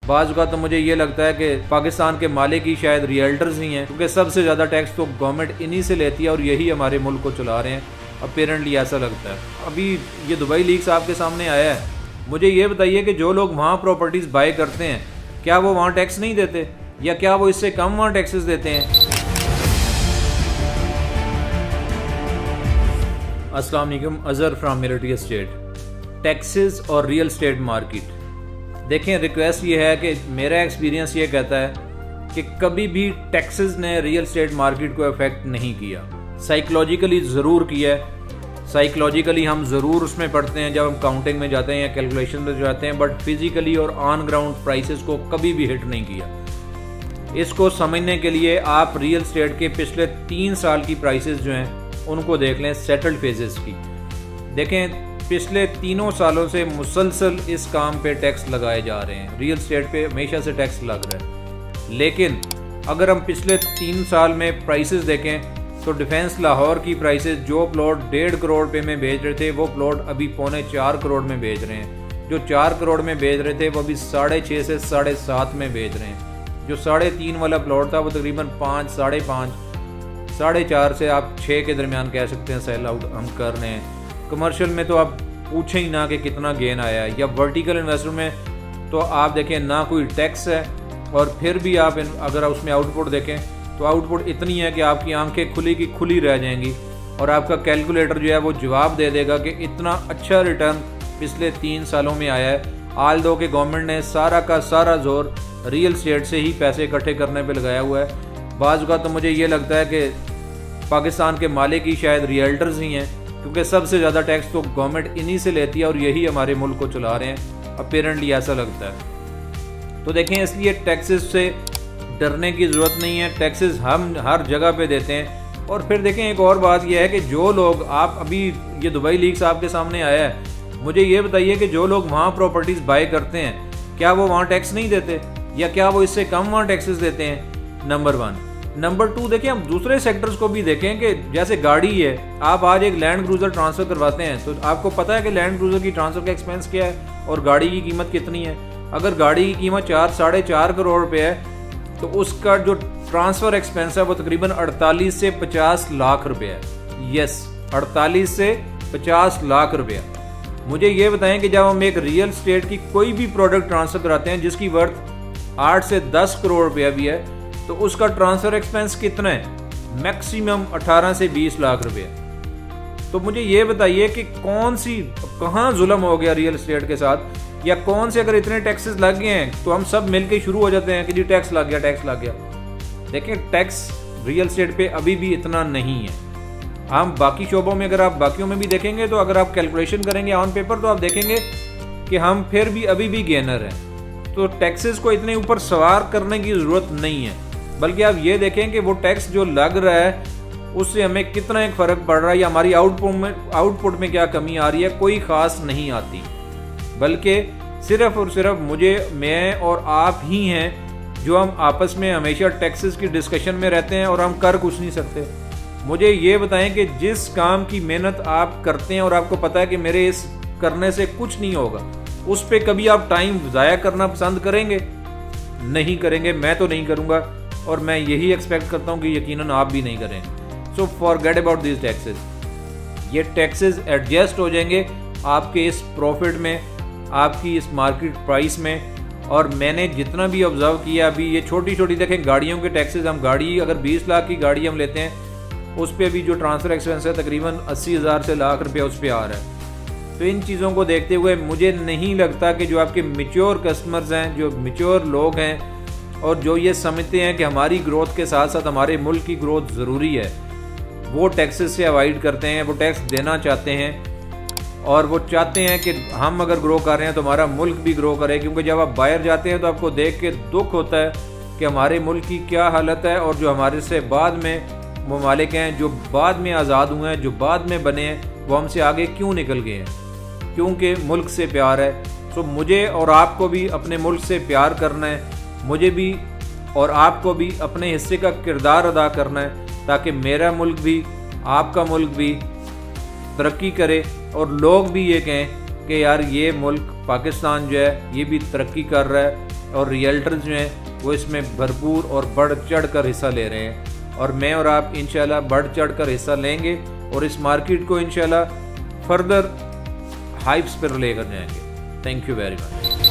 बाज़ का तो मुझे ये लगता है कि पाकिस्तान के मालिक ही शायद रियल्टर्स ही हैं, क्योंकि सबसे ज़्यादा टैक्स तो गवर्नमेंट इन्हीं से लेती है और यही हमारे मुल्क को चला रहे हैं। अपेरेंटली ऐसा लगता है। अभी ये दुबई लीक्स आपके सामने आया है, मुझे ये बताइए कि जो लोग वहाँ प्रॉपर्टीज़ बाय करते हैं क्या वो वहाँ टैक्स नहीं देते, या क्या वो इससे कम वहाँ टैक्सेस देते हैं? अस्सलाम वालेकुम, Azhar from military estate. Taxes और रियल एस्टेट मार्केट, देखें, रिक्वेस्ट ये है कि मेरा एक्सपीरियंस ये कहता है कि कभी भी टैक्सेस ने रियल एस्टेट मार्केट को अफेक्ट नहीं किया। साइकोलॉजिकली ज़रूर किया है, साइकोलॉजिकली हम ज़रूर उसमें पढ़ते हैं जब हम काउंटिंग में जाते हैं या कैलकुलेशन में जाते हैं, बट फिजिकली और ऑन ग्राउंड प्राइसेस को कभी भी हिट नहीं किया। इसको समझने के लिए आप रियल एस्टेट के पिछले 3 साल की प्राइसेस जो हैं उनको देख लें, सेटल्ड फेजेस की। देखें, पिछले 3 सालों से मुसलसल इस काम पे टैक्स लगाए जा रहे हैं, रियल एस्टेट पे हमेशा से टैक्स लग रहा है। लेकिन अगर हम पिछले 3 साल में प्राइसेस देखें तो डिफेंस लाहौर की प्राइसेस जो प्लॉट 1.5 करोड़ पे में बेच रहे थे वो प्लॉट अभी 3.25 करोड़ में बेच रहे हैं। जो 4 करोड़ में बेच रहे थे वो अभी 6.5 से 7.5 में बेच रहे हैं। जो 3.5 वाला प्लॉट था वो तकरीबन 5, 5.5, 4.5 से आप 6 के दरमियान कह सकते हैं सेल आउट हम कर रहे हैं। कमर्शियल में तो आप पूछें ही ना कि कितना गेन आया है, या वर्टिकल इन्वेस्टर में तो आप देखें ना कोई टैक्स है, और फिर भी आप अगर उसमें आउटपुट देखें तो आउटपुट इतनी है कि आपकी आंखें खुली की खुली रह जाएंगी और आपका कैलकुलेटर जो है वो जवाब दे देगा कि इतना अच्छा रिटर्न पिछले 3 सालों में आया है। आल दो कि गवर्नमेंट ने सारा का सारा जोर रियल एस्टेट से ही पैसे इकट्ठे करने पर लगाया हुआ है। बाज़ का तो मुझे ये लगता है कि पाकिस्तान के मालिक ही शायद रियल्टर्स ही हैं, क्योंकि सबसे ज़्यादा टैक्स तो गवर्नमेंट इन्हीं से लेती है और यही हमारे मुल्क को चला रहे हैं। अपेरेंटली ऐसा लगता है। तो देखें, इसलिए टैक्सेस से डरने की ज़रूरत नहीं है, टैक्सेस हम हर जगह पे देते हैं। और फिर देखें, एक और बात यह है कि जो लोग, आप अभी ये दुबई लीक्स आपके सामने आया है, मुझे ये बताइए कि जो लोग वहाँ प्रॉपर्टीज़ बाय करते हैं क्या वो वहाँ टैक्स नहीं देते, या क्या वो इससे कम वहाँ टैक्सेस देते हैं? नंबर 1। नंबर 2, देखिए, हम दूसरे सेक्टर्स को भी देखें कि जैसे गाड़ी है, आप आज एक लैंड क्रूजर ट्रांसफ़र करवाते हैं तो आपको पता है कि लैंड क्रूजर की ट्रांसफ़र का एक्सपेंस क्या है और गाड़ी की कीमत कितनी है। अगर गाड़ी की कीमत 4, 4.5 करोड़ रुपये है तो उसका जो ट्रांसफ़र एक्सपेंस है वो तकरीबन 48 से 50 लाख रुपये है। यस, 48 से 50 लाख रुपये। मुझे ये बताएं कि जब हम एक रियल एस्टेट की कोई भी प्रोडक्ट ट्रांसफ़र कराते हैं जिसकी वर्थ 8 से 10 करोड़ रुपया भी है तो उसका ट्रांसफ़र एक्सपेंस कितना है? मैक्सिमम 18 से 20 लाख रुपये। तो मुझे ये बताइए कि कहाँ जुल्म हो गया रियल एस्टेट के साथ, या कौन से अगर इतने टैक्सेस लग गए हैं तो हम सब मिलके शुरू हो जाते हैं कि जी टैक्स लग गया, टैक्स लग गया। देखिए, टैक्स रियल एस्टेट पे अभी भी इतना नहीं है। हम बाकी शोबों में, अगर आप बाकियों में भी देखेंगे तो अगर आप कैलकुलेशन करेंगे ऑन पेपर तो आप देखेंगे कि हम फिर भी अभी भी गेनर हैं। तो टैक्सेस को इतने ऊपर सवार करने की ज़रूरत नहीं है, बल्कि आप ये देखें कि वो टैक्स जो लग रहा है उससे हमें कितना एक फ़र्क पड़ रहा है, या हमारी आउटपुट में क्या कमी आ रही है। कोई ख़ास नहीं आती, बल्कि सिर्फ और सिर्फ मैं और आप ही हैं जो हम आपस में हमेशा टैक्सेस की डिस्कशन में रहते हैं और हम कर कुछ नहीं सकते। मुझे ये बताएं कि जिस काम की मेहनत आप करते हैं और आपको पता है कि मेरे इस करने से कुछ नहीं होगा, उस पर कभी आप टाइम ज़ाया करना पसंद करेंगे? नहीं करेंगे। मैं तो नहीं करूँगा और मैं यही एक्सपेक्ट करता हूँ कि यकीनन आप भी नहीं करें। So forget about this taxes. ये टैक्सेस एडजस्ट हो जाएंगे आपके इस प्रॉफिट में, आपकी इस मार्केट प्राइस में। और मैंने जितना भी ऑब्जर्व किया, अभी ये छोटी छोटी देखें गाड़ियों के टैक्सेस, हम गाड़ी अगर 20 लाख की गाड़ी हम लेते हैं उस पर भी जो ट्रांसफ़र एक्सपेंस है तकरीबन 80,000 से लाख रुपया उस पर आ रहा है। तो इन चीज़ों को देखते हुए मुझे नहीं लगता कि जो आपके मैच्योर कस्टमर्स हैं, जो मैच्योर लोग हैं और जो ये समझते हैं कि हमारी ग्रोथ के साथ साथ हमारे मुल्क की ग्रोथ ज़रूरी है, वो टैक्सेस से अवॉइड करते हैं, वो टैक्स देना चाहते हैं और वो चाहते हैं कि हम अगर ग्रो कर रहे हैं तो हमारा मुल्क भी ग्रो करे। क्योंकि जब आप बाहर जाते हैं तो आपको देख के दुख होता है कि हमारे मुल्क की क्या हालत है, और जो हमारे से बाद में ममालिक हैं, जो बाद में आज़ाद हुए हैं, जो बाद में बने हैं, वो हमसे आगे क्यों निकल गए हैं? क्योंकि मुल्क से प्यार है। तो मुझे और आपको भी अपने मुल्क से प्यार करना है, मुझे भी और आपको भी अपने हिस्से का किरदार अदा करना है, ताकि मेरा मुल्क भी, आपका मुल्क भी तरक्की करे और लोग भी ये कहें कि यार ये मुल्क पाकिस्तान जो है ये भी तरक्की कर रहा है और रियल्टर्स जो हैं वो इसमें भरपूर और बढ़ चढ़ कर हिस्सा ले रहे हैं, और मैं और आप इंशाल्लाह बढ़ चढ़ कर हिस्सा लेंगे और इस मार्केट को इंशाल्लाह फर्दर हाइप्स पर लेकर जाएंगे। Thank you very much.